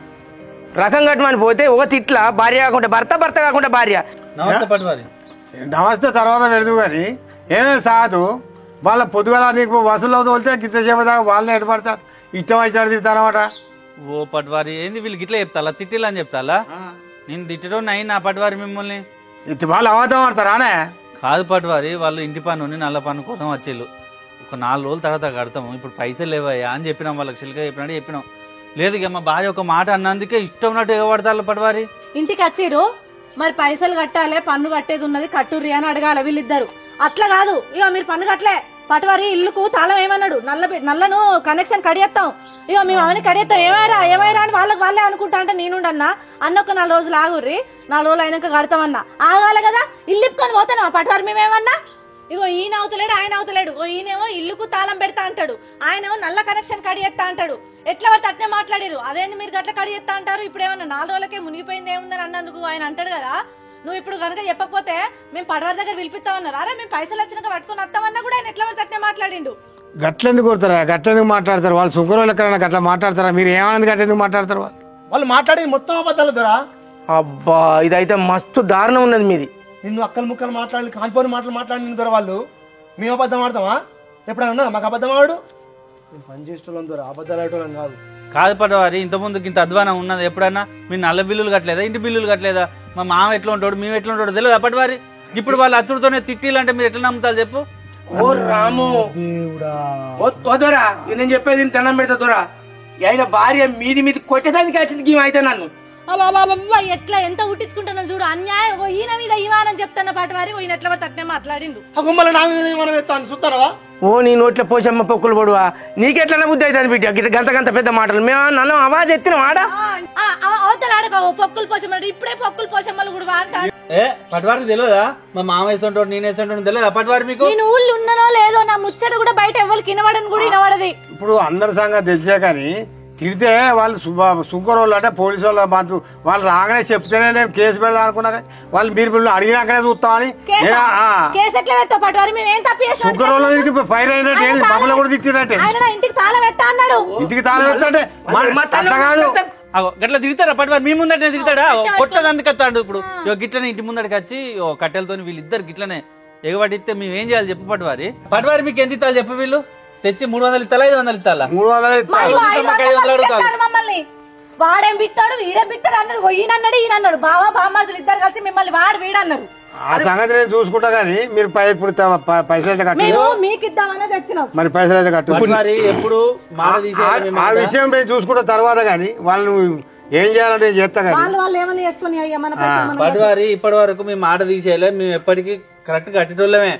రకం కట్టమని పోతే ఒక తిట్ల భార్య కాకుండా భర్త, భర్త కాకుండా భార్య. నమస్తే పట్వారి. నమస్తే తర్వాత పెడదు కానీ ఏమే సాదు వాళ్ళ పొద్దుగల నీకు వసూలు తోలితే గిత్త సేపు దాకా వాళ్ళని ఎడపడతారు ఇష్టం వచ్చాడు తిడతానమాట. ఓ పట్వారి ఏంది వీళ్ళకి ఇట్లా చెప్తాలా తిట్టిలా అని చెప్తాలా? నేను తిట్టడం నై నా పట్వారి మిమ్మల్ని ఇటు వాళ్ళు అబద్ధం ఆడతారానే? కాదు పట్వారి, వాళ్ళు ఇంటి పన్ను నల్ల పన్ను కోసం వచ్చేళ్ళు. ఒక 4 రోజుల తర్వాత కడతాము, ఇప్పుడు పైసలు లేవయ్యా అని చెప్పినాం వాళ్ళకి. చిలుక చెప్పినట్టు చెప్పినాం. లేదు ఇక మా భార్య ఒక మాట అన్నందుకే ఇష్టం ఉన్నట్టు ఎగబడతారు పట్వారి. ఇంటికి వచ్చిర్రు మరి పైసలు కట్టాలి, పన్ను కట్టేది ఉన్నది కట్టుర్రి అని అడగాల వీళ్ళిద్దరు. అట్లా కాదు, ఇక మీరు పన్ను కట్టలే పటవారి ఇల్లుకు తాళం ఏమన్నాడు, నల్లను కనెక్షన్ కడియేస్తాం, ఇక మేము అవన్నీ కడియేస్తాం, ఏమైరా అని వాళ్ళే అనుకుంటా అంటే నేనుండన్నా అన్న ఒక 4 రోజులు ఆగుర్రి, 4 రోజులు అయినాక కడతామన్నా. ఆగాలి కదా, ఇల్లు ఇప్పుకొని పోతాను పటవారి మేమేమన్నా. ఇగో ఈయన అవుతలేడు ఆయన అవుతలేడు, ఈయనేమో ఇల్లుకు తాళం పెడతా అంటాడు, ఆయనేమో నల్ల కనెక్షన్ కడియేస్తా అంటాడు. ఎట్లా పడితే అట్నే మాట్లాడారు. అదేంది మీరు గట్ల కడియేస్తా అంటారు, ఇప్పుడు ఏమన్నా 4 రోజులకే మునిగిపోయింది ఏముందని అన్నందుకు ఆయన అంటాడు కదా. నువ్వు ఇప్పుడు కనుక చెప్పకపోతే మేము పడవారి దగ్గర పిలిపిస్తామన్నారు. అరే మేము పైసలు వచ్చినాక పట్టుకుని వస్తామన్నా కూడా ఆయన ఎట్లా పడితే అట్నే మాట్లాడిండు. గట్లెందుకు కొడతారా, గట్లెందుకు మాట్లాడతారు వాళ్ళు? సుంకరోళ్ళు ఎక్కడైనా గట్లా మాట్లాడతారా? మీరు ఏమన్నది గట్లెందుకు మాట్లాడతారు? వాళ్ళు మాట్లాడేది మొత్తం అబద్ధాలు దొరా. అబ్బా ఇదైతే మస్తు దారుణం ఉన్నది మీది. నిన్ను అక్కలు ముక్కలు మాట్లాడి కాలిపోని మాటలు మాట్లాడి దొర వాళ్ళు. మేము అబద్ధం ఆడతామా? ఎప్పుడైనా ఉన్నదా మాకు అబద్ధం ఆడు? మేము పని చేసేటోళ్ళం దొర, అబద్ధాలు ఆడేటోళ్ళం కాదు. కాదు పటవారి, ఇంతకుముందుకు ఇంత అధ్వానం ఉన్నది ఎప్పుడన్నా? మీ నల్ల బిల్లులు కట్టలేదా, ఇంటి బిల్లులు కట్టలేదా? మా మామ ఎట్లా ఉంటాడు, మేము ఎట్లా ఉంటాడు తెలియదు పటవారి? ఇప్పుడు వాళ్ళు అచ్చుడితోనే తిట్టిలంటే మీరు ఎట్లా నమ్ముతారు చెప్పు? ఓ రాము దొరా, నేను చెప్పేది దండం పెడతా దొరా. ఆయన భార్య మీది కొట్టేదానికి వచ్చింది అయితే నన్ను. ఎట్లా ఎంత ఉట్టించుకుంటున్నా చూడు, అన్యాయం. ఈయన మీద ఇవానని చెప్తున్న పటవారి, ఈయన ఎట్లా పడితే అట్నే మాట్లాడిండు. నా మీద మనం ఎత్తాను చూస్తానవా? ఓ నీ నోట్ల పోసమ్మ పొక్కులు పొడువా, నీకెట్లా బుద్ధి అవుతుంది బిడ్డ గంత పెద్ద మాటలు? మేము నన్ను అవాజ్ ఎత్తిన ఆడ అవతల ఆడక పొక్కులు పోసమ్మ, ఇప్పుడే పొక్కులు పోసమ్మలు కూడా అంటాడు. ఏ పటవారికి తెలియదా మా మామ వేసుంటాడు నేను వేసుంటాడు తెలియదా పటవారి మీకు? నేను ఊళ్ళు ఉన్నానో లేదో నా ముచ్చట కూడా బయట ఎవరికి వినవడని కూడా వినవడది. ఇప్పుడు అందరి సంగతి తెలిసే కానీ తిడితే వాళ్ళు సుంకరోళ్ళు అంటే పోలీసు వాళ్ళు వాళ్ళు రాగానే చెప్తేనే నేను కేసు పెడదాం అనుకున్నా. వాళ్ళు మీరు అడిగినాకనే చూస్తామని కేసు ఎట్లా పెడతావు పటవారి? మేమేం తప్పు చేసాం? సుంకరోళ్ళకి ఫైర్ అయినట్టు మమ్మల్ని కూడా తిట్టినట్టే. ఇంటికి తాళం పెట్టా అన్నాడు. ఇంటికి తాళం పెట్టంటే అట్లా కాదు. గట్లా తిరుగుతారా పటవారి? మీ ముందటే తిరుగుతాడా? కొట్టది అందుకత్తాడు. ఇప్పుడు గిట్లనే ఇంటి ముందడికి వచ్చి కట్టెలతో వీళ్ళిద్దరు గిట్లనే ఎగబడితే మేము ఏం చేయాలి చెప్పు పటవారి? పటవారి మీకు ఎంత ఇస్తాను చెప్పు? వీళ్ళు తెచ్చి 300 ఇస్తాలా 500 ఇస్తాలా? 300 మమ్మల్ని వాడేం బిత్తాడు వీడేం బిత్తాడు అన్నాడు. ఈయనన్నాడు ఈయనన్నాడు, బావా బామ్మలు ఇద్దరు కలిసి మిమ్మల్ని వాడు వీడన్నారు. ఆ సంగతి నేను చూసుకుంటా గానీ మీరు ఇప్పుడు పైసలు అయితే కట్టు. మీకు ఇద్దామనే తెచ్చినాం, మరి పైసలు అయితే కట్టు. ఎప్పుడు ఆ విషయం మేము చూసుకుంటా తర్వాత గానీ వాళ్ళు ఏం చేయాలంటే చేస్తా కానీ వాళ్ళు ఏమైనా చేసుకుని పటవారి ఇప్పటి వరకు మేము మాట తీసేయలే, మేము ఎప్పటికీ కరెక్ట్ కట్టేటోళ్ళమే.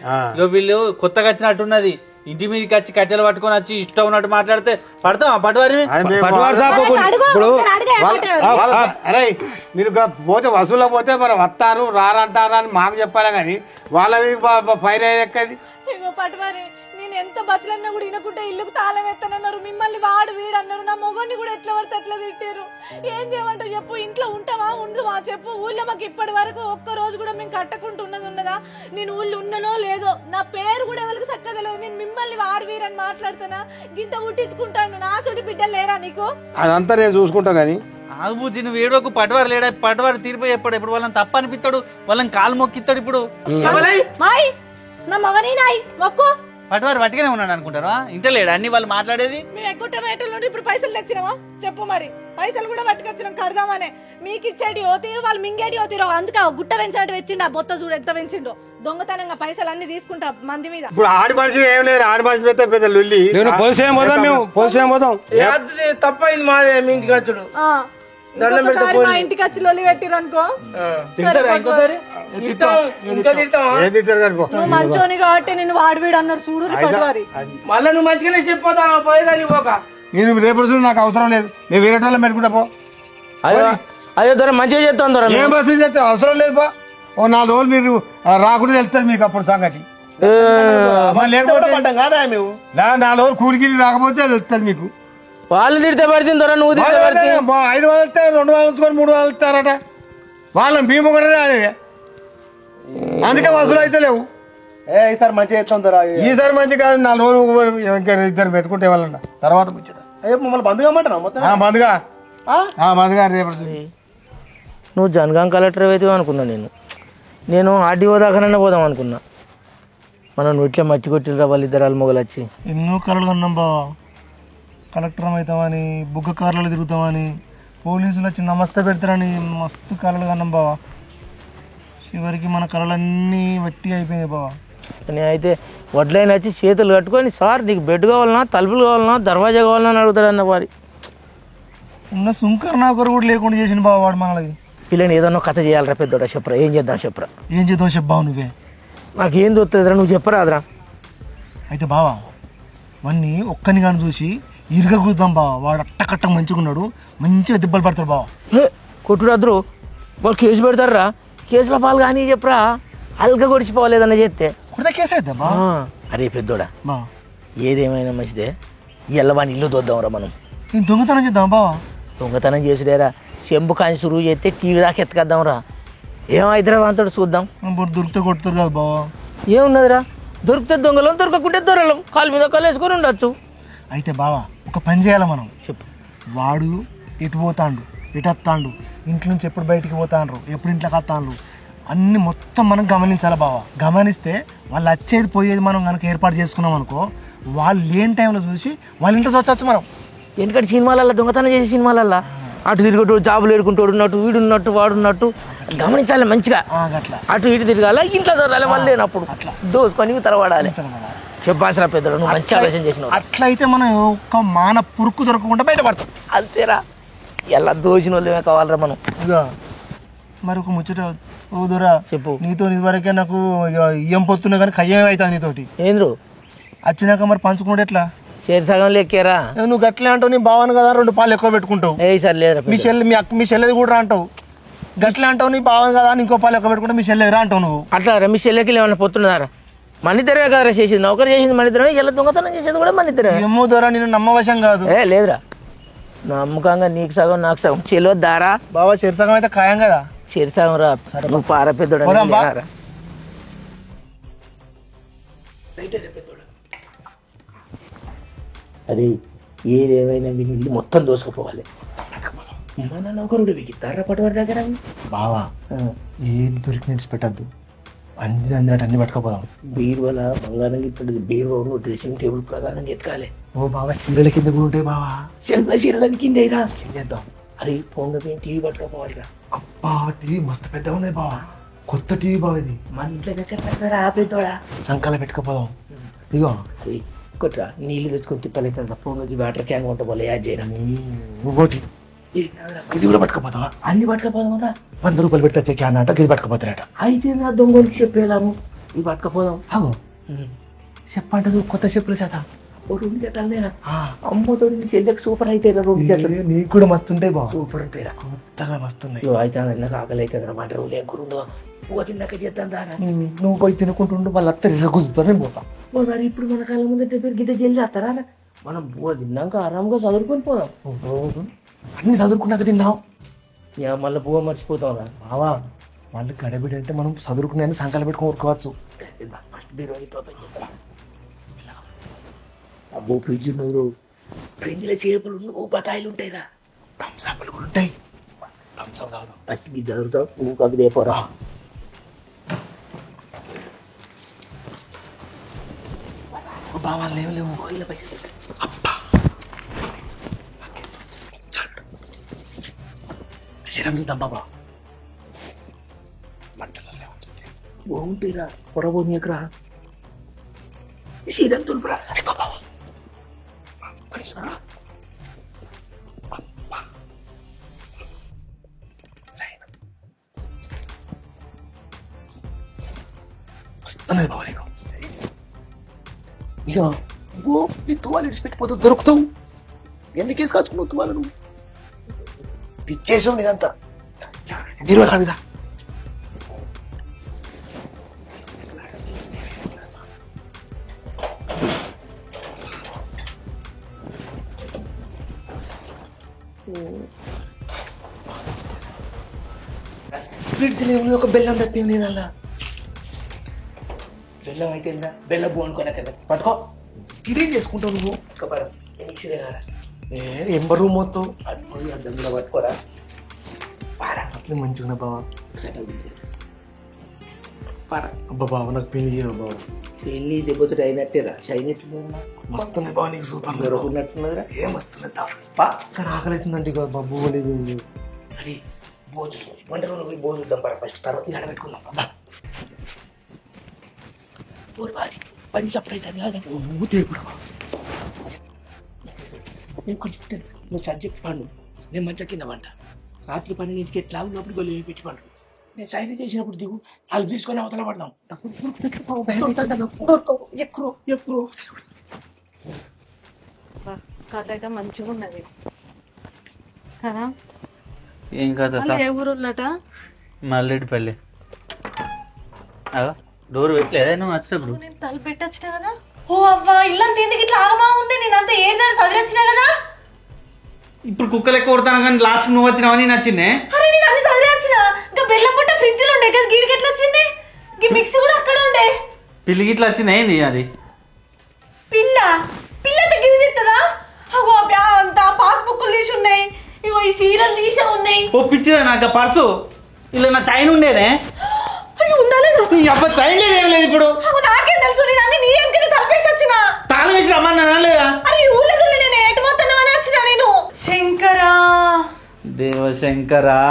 వీళ్ళు కొత్తగా వచ్చినట్టున్నది, ఇంటి మీదకి వచ్చి కట్టెలు పట్టుకొని వచ్చి ఇష్టం ఉన్నట్టు మాట్లాడితే పడతాం పటవారి? అరే మీరు పోతే వసూలు పోతే మరి వస్తారు రారంటారా అని మాకు చెప్పాలి కానీ వాళ్ళ మీద ఫైర్ అయ్యేది. పటవారి నేను ఎంత బతులన్నా కూడా వినకుంటే ఇల్లుకు తాళం ఎత్తనన్నారు, మిమ్మల్ని వాడు వీడన్నారు, నా మొగన్ని కూడా ఎట్లా పడితే ఎట్లా తిట్టారు. ఏం చేయమంటావు చెప్పు? ఇంట్లో ఉంటావా ఉండవా చెప్పు? ఊళ్ళో మాకు ఇప్పటి వరకు ఒక్క రోజు కూడా మేము కట్టకుండా ఉన్నదా? నేను ఊళ్ళో ఉన్నానో లేదో నా పేరు కూడా ఎవరికి చక్కగా తెలియదు. నేను మిమ్మల్ని వారు వీరని మాట్లాడుతానా? గింత ఉట్టించుకుంటాను. నా చోటి బిడ్డలు లేరా నీకు? అదంతా నేను చూసుకుంటా గానీ ఆగుబూజీ నువ్వు ఏడోకు పటవారు లేడా? పటవారు తీరిపోయి చెప్పాడు. ఇప్పుడు వాళ్ళని తప్ప అనిపిస్తాడు, వాళ్ళని కాలు మొక్కిస్తాడు. ఇప్పుడు నా మగని నాయి మొక్కు పటవారు వట్టిగానే ఉన్నాడు అనుకుంటారా? ఇంత లేడా అన్ని వాళ్ళు మాట్లాడేది? మేము ఎక్కువ టమాటోలు నుండి ఇప్పుడు పైసలు తెచ్చినావా చెప్పు? మరి పైసలు కూడా పట్టుకొచ్చినాం కడదామనే. మీకు ఇచ్చేటి ఓ తీరు, వాళ్ళు మింగేటి ఓ తీరు. అందుకే గుట్ట పెంచినట్టు పెంచిండు. ఆ బొత్త చూడు ఎంత పెంచిండో. దొంగతనంగా పైసలు అన్ని తీసుకుంటా మంది మీద. ఇప్పుడు ఆడి మనిషి ఏం లేదు, ఆడి మనిషి పెద్ద పెద్ద లొల్లి. పోలీసు పోతాం తప్పైంది మాదే మీ ఇంటికి వచ్చుడు. మా ఇంటికి వచ్చి లొల్లి పెట్టిరు అనుకో నువ్వు మంచోని కాబట్టి నిన్ను వాడు వీడు అన్నారు చూడు. మళ్ళీ నువ్వు మంచిగానే చెప్పిపోతావు పోయేదాన్ని పోక. నేను రేపు నాకు అవసరం లేదు, నేను వేరే వాళ్ళని పెట్టుకుంటా పో. అయ్యో దొర మంచిగా చేస్తాం దొర. ఏం బస్సు చేస్తే అవసరం లేదు పో. ఓ 4 రోజులు మీరు రాకుండా తెలుస్తుంది మీకు అప్పుడు సంగతి. లేకపోతే 4 రోజులు కూలికి రాకపోతే తెలుస్తుంది మీకు. వాళ్ళు తిడితే పడుతుంది దొర, నువ్వు తిడితే పడుతుంది. 500 ఇస్తే 200 ఉంచుకొని 300 ఇస్తారట. వాళ్ళని భీము కూడా అందుకే వసూలు అయితే లేవు. ఈసారి మంచిగా చేస్తాం దొరా. ఈసారి మంచి కాదు 4 రోజులు ఇంకా ఇద్దరు పెట్టుకుంటే వాళ్ళ తర్వాత ముచ్చట మమ్మల్ని బంధు కమ్మంటారా మొత్తం? బంధుగా బంధుగా రేపు నువ్వు జనగాం కలెక్టర్ అవుతావు అనుకున్నా. నేను ఆర్డీఓ దాకానన్నా పోదాం అనుకున్నా. మనం ఇట్లా మట్టి కొట్టిరా వాళ్ళిద్దరు మొగలు వచ్చి. ఎన్నో కళలు కన్నాం బావా. కలెక్టర్ అవుతామని, బుగ్గ కార్లలో తిరుగుతామని, పోలీసులు వచ్చి నమస్తే పెడతారని మస్తు కళలు కన్నాం బావా. చివరికి మన కళలన్నీ వట్టి అయిపోయినాయి బావా. నేను అయితే వడ్లైన వచ్చి చేతులు కట్టుకొని, సార్ నీకు బెడ్ కావాలన్నా, తలుపులు కావాలన్నా, దర్వాజా కావాలన్నా అని అడుగుతాడన్న వారి. ఉన్న సుంకర్ నాకరు కూడా లేకుండా చేసిన బావ వాడు మనది. పిల్లని ఏదన్నా కథ చేయాలరా పెద్దోడా, చెప్పరా ఏం చేద్దాం చెప్పరా. ఏం చేద్దాం చెప్పావు నువ్వే. నాకేం దొరుకుతుందిరా, నువ్వు చెప్పరాదురా. అయితే బావా వాడిని ఒక్కని కానీ చూసి ఇరుగ కూద్దాం బావా. వాడు అట్టకట్ట మంచిగా ఉన్నాడు, మంచిగా దెబ్బలు పడతాడు బావా. కొట్టుడు అద్దరు వాళ్ళు కేసు పెడతారా, కేసులో పాలు కానీ చెప్పరా. అల్గా గొడిచిపోవాలేదన్న చేస్తే కొడితే కేసు అయితే బా. అరే పెద్దోడా బా ఏదేమైనా మంచిదే, ఇవాళ వాడిని ఇల్లు దొద్దాంరా మనం. నేను దొంగతనం చేద్దాం బావా. దొంగతనం చేసుడేరా, చెంబు కాని సురువు చేస్తే టీవీ దాకా ఎత్తుకద్దాంరా. ఏమైతే అంతటి చూద్దాం. దొరికితే కొడుతారు కదా బావా. ఏమున్నదిరా, దొరికితే దొంగలం, దొరకకుంటే దొరలం, కాలు మీద కాలు వేసుకొని ఉండొచ్చు. అయితే బావా ఒక పని చేయాలి మనం. చెప్పు. వాడు ఎటు పోతాండు, ఎటు వస్తాండు, ఇంట్లో నుంచి ఎప్పుడు బయటికి పోతాండ్రు, ఎప్పుడు ఇంట్లోకి వస్తాండ్రు అన్ని మొత్తం మనం గమనించాలి బావా. గమనిస్తే వాళ్ళు వచ్చేది పోయేది మనం కనుక ఏర్పాటు చేసుకున్నాం అనుకో, వాళ్ళు లేని టైంలో చూసి వాళ్ళ ఇంట్లో వచ్చచ్చు మనం. ఎందుకంటే సినిమాలల్లో దొంగతనం చేసే సినిమాలల్లో అటు తిరుగుతాడు, జాబులు ఏడుకుంటాడు ఉన్నట్టు, వీడున్నట్టు వాడున్నట్టు గమనించాలి మంచిగా. అట్లా అటు ఇటు తిరగాల, ఇంట్లో దొరాలి, వాళ్ళు లేనప్పుడు దోసుకొని తరవాడాలి. చెప్పాల్సిన పెద్దలు నువ్వు మంచి ఆలోచన చేసినావు. అట్లయితే మనం ఒక్క మాన పురుక్కు దొరకకుండా బయటపడతాం. అంతేరా, ఎలా దోచిన వాళ్ళే కావాలరా మనం. ఇక మరి ఒక ముచ్చట ఓ దొరా చెప్పు. నీతో ఇదివరకే నాకు ఇయ్యం పొత్తున్నా కానీ కయ్యం అవుతుంది నీతోటి. ఏంద్రు వచ్చినాక మరి పంచుకుంటే ఎట్లా? చేతి సగం లెక్కేరా. నువ్వు గట్లే అంటావు, నీ భావన కదా 2 పాలు ఎక్కువ పెట్టుకుంటావు. ఏ సార్ లేదురా, మీ చెల్లెది కూడా అంటావు. గట్లే అంటావు, నీ భావన కదా అని ఇంకో పాలు ఎక్కువ పెట్టుకుంటే మీ చెల్లెది రా అంటావు నువ్వు. అట్లా మీ చెల్లెకి ఏమన్నా పొత్తున్నారా? మనిద్దరే కదరా చేసేది, నౌకరు చేసింది మనిద్దరమే, ఇలా దొంగతనం చేసేది కూడా మనిద్దరే. ఏమో దొరా నేను నమ్మవశం కాదు. లేదురా, నమ్మకంగా నీకు సగం నాకు సగం చెల్లొద్దారా. బాబా చెరసగం అయితే ఖాయం కదా. చెరిసగం రా, నువ్వు పార పెద్దోడా. అది ఏదేమైనా వీళ్ళు ఇల్లు మొత్తం దోసుకుపోవాలి. మన నౌకరుడు విగిస్తారా పట్టువారి దగ్గర. బావా ఏది దొరికినట్టు పెట్టద్దు, అన్ని అందినట్టు అన్ని పట్టుకోపోదాం. బీరువల బంగారం ఇస్తుంది, బీరువా డ్రెస్సింగ్ టేబుల్ ప్రకారం ఎత్తుకాలి. ఓ బావా చీరల కింద కూడా ఉంటాయి బావా. చీరలని కిందేరా చేద్దాం. అరే పొంగ టీవీ పట్టుకోపోవాలిరా. అబ్బా టీవీ మస్తు పెద్ద ఉన్నాయి బావా, కొత్త టీవీ బావ ఇది. మన ఇంట్లో పెద్దోడా సంకాల పెట్టుకోపోదాం. ఇగో అది కొట్రా, నీళ్ళు తెచ్చుకొని తిప్పలేదు ఫోన్కి వాటర్ క్యాన్ కొంట పోలే యాడ్ చేయరా. నువ్వుటి ఇది కూడా పట్టుకోపోతావా? అన్ని పట్టుకపోదాం. 100 రూపాయలు పెడితే క్యాన్ అట ఇది పట్టుకోపోతారట. అయితే నా దొంగలకి చెప్పేలాము, ఇవి పట్టుకపోదాం. చెప్పంట కొత్త చెప్పుల చేత 2 జతలు అమ్మతోడి చెల్లెకి సూపర్ అయితే 2 జతలు నీకు కూడా మస్తు ఉంటాయి బావ. సూపర్ ఉంటాయిరా, కొత్తగా మస్తున్నాయి. అయితే నాకు ఆకలి అవుతుంది అన్నమాట. రోజులు ఎక్కువ పువ్వు తిన్నాక చేద్దాం దారా. నువ్వు పోయి తినుకుంటుండు వాళ్ళ అత్త ఎర్రగుద్దుతో నేను పోతా. మరి ఇప్పుడు మన కళ్ళ ముందంటే పేరు గిద్ద జల్లి చేస్తారా? మనం పువ్వు తిన్నాక ఆరాంగా చదువుకొని పోదాం. అన్ని చదువుకున్నాక తిందాం. మళ్ళీ పువ్వు మర్చిపోతాం రా బావా. వాళ్ళు గడబిడి అంటే మనం చదువుకునే సంకలు పెట్టుకొని ఊరుకోవచ్చు. అబ్బో ఫ్రిడ్జ్ నువ్వు ఫ్రిడ్జ్లో చేపలు బతాయిలు ఉంటాయిరా, థమ్స్అప్లు కూడా ఉంటాయి. థమ్స్అప్ తాగుదాం. ఫస్ట్ ఇది చదువుతావు, నువ్వు కవి దేపోరా. బావా లేవు పైసలు అబ్బా శరం చూద్దాం బాబా. బాగుంటాయిరా, పొరబోనియకరా శీరం తులుపురా. వస్తున్నది బాబా నీకు. ఇక నీ తువాలు ఇడిచిపెట్టిపోతూ దొరుకుతావు. ఎందుకు వేసి కాచుకున్నావు తువాలు? నువ్వు పిచ్చేసావు నీదంతా. మీరు కాదుగా ఫ్రిడ్జ్ లేవు, ఒక బెల్లం తప్పేం లేదు అలా. బెల్లం అయితే బెల్లం బోనుకోలే కదా పట్టుకో. ఇదేం చేసుకుంటావు నువ్వు? మిక్సీ తినారా ఎంబర్ రూమ్ మొత్తం పట్టుకోని అద్దం కూడా పట్టుకోరా. పారా అట్లే మంచిగా బావా. పారా అబ్బా బావ నాకు పెళ్లి చేయవు బావ. పెళ్ళి దెబ్బతో అయినట్టేరా షైన్ ఎట్లుందా మస్తుంది బావ నీకు సూపర్ ఉన్నట్టున్నదిరా. ఏ మస్తున్నదా పక్కన ఆకలి అవుతుందంటే ఇక బాబు లేదు. అరే బోజు వంటలో పోయి బోజు చూద్దాం పరా ఫస్ట్, తర్వాత ఇక్కడ పెట్టుకుందాం. పని సపరేట్ అది కాదు. నువ్వు తీర్పుడు నేను కొంచెం చెప్తాను, నువ్వు సబ్జెక్ట్ పండు, నేను మంచి కింద పంట. రాత్రి 12ంటికి ఎట్లా ఉన్నప్పుడు గొల్లు పెట్టి పండు. నేను సైన్ చేసినప్పుడు దిగు, వాళ్ళు తీసుకొని అవతల పడదాం. ఎక్కడో ఎక్కడో కథ అయితే మంచిగా ఉన్నది కదా. ఏం కదా ఏ ఊరులట? మల్లెడిపల్లి. డోర్ పెట్టలేదా నువ్వు వచ్చినప్పుడు? నేను తల పెట్టొచ్చిన కదా. ఓ అవ్వా ఇల్లంత ఎందుకు ఇట్లా ఆగమా ఉంది? నేనంతా ఏడాది చదివచ్చినా కదా. ఇప్పుడు కుక్కలు ఎక్కువ కొడతాను కానీ లాస్ట్ నువ్వు వచ్చినావని నచ్చిందే. అరే నేను అన్ని చదివచ్చిన. ఇంకా బెల్లం పుట్ట ఫ్రిడ్జ్ లో ఉండే కదా, గీడికి ఎట్లా వచ్చింది? ఈ మిక్సీ కూడా అక్కడ ఉండే. పిల్లికి ఇట్లా వచ్చింది ఏంది అది? పిల్ల పిల్లతో గివి తిట్టదా? అగో అంతా పాస్బుక్లు తీసి ఉన్నాయి, ఇగో ఈ సీరియల్ తీసే ఉన్నాయి. ఓ పిచ్చిదా నాకు పర్సు, ఇలా నా చైన్ ఉండేనే. అయ్యో ఉందా లేదా? నీ అబ్బా చైన్ లేదు ఏం లేదు ఇప్పుడు. నాకేం తెలుసు, నేను అన్ని నీ వెనకనే తలపేసి వచ్చిన. తాళం వేసి రమ్మన్నా లేదా? అరే ఊళ్ళో నేను ఎటు పోతాను అని వచ్చిన నేను. శంకరా దేవశంకరా.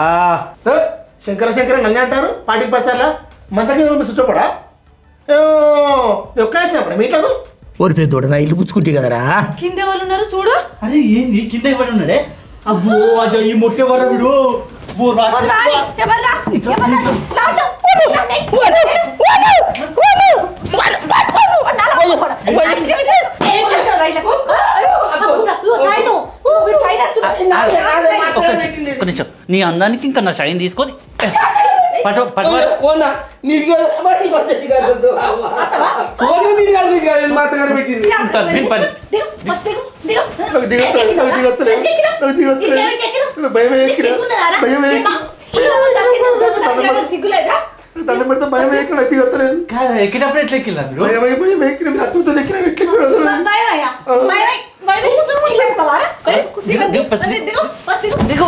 శంకర శంకర నన్ను అంటారు పాటికి పసాలా మంచకి చుట్టపడా ఒక్క వచ్చినప్పుడు మీటకు ఓరి పెద్దోడు నా ఇల్లు పుచ్చుకుంటే కదరా. కింద వాళ్ళు ఉన్నారు చూడు. అరే ఏంది కింద పడి ఉన్నాడే? అబ్బో అజయ్ ఈ మొట్టే వర విడు. నిమిషం నీ అందానికి ఇంకా నా షైన్ తీసుకొని పట్టు పట్టు. సిగ్గులేదా? దండం పెడితే భయం ఎక్కడ ఎత్తిగొత్తలేదు. ఎక్కినప్పుడు ఎట్లా ఎక్కిల్లా మీరు? భయం ఎక్కిన రక్తంతో ఎక్కిన దిగు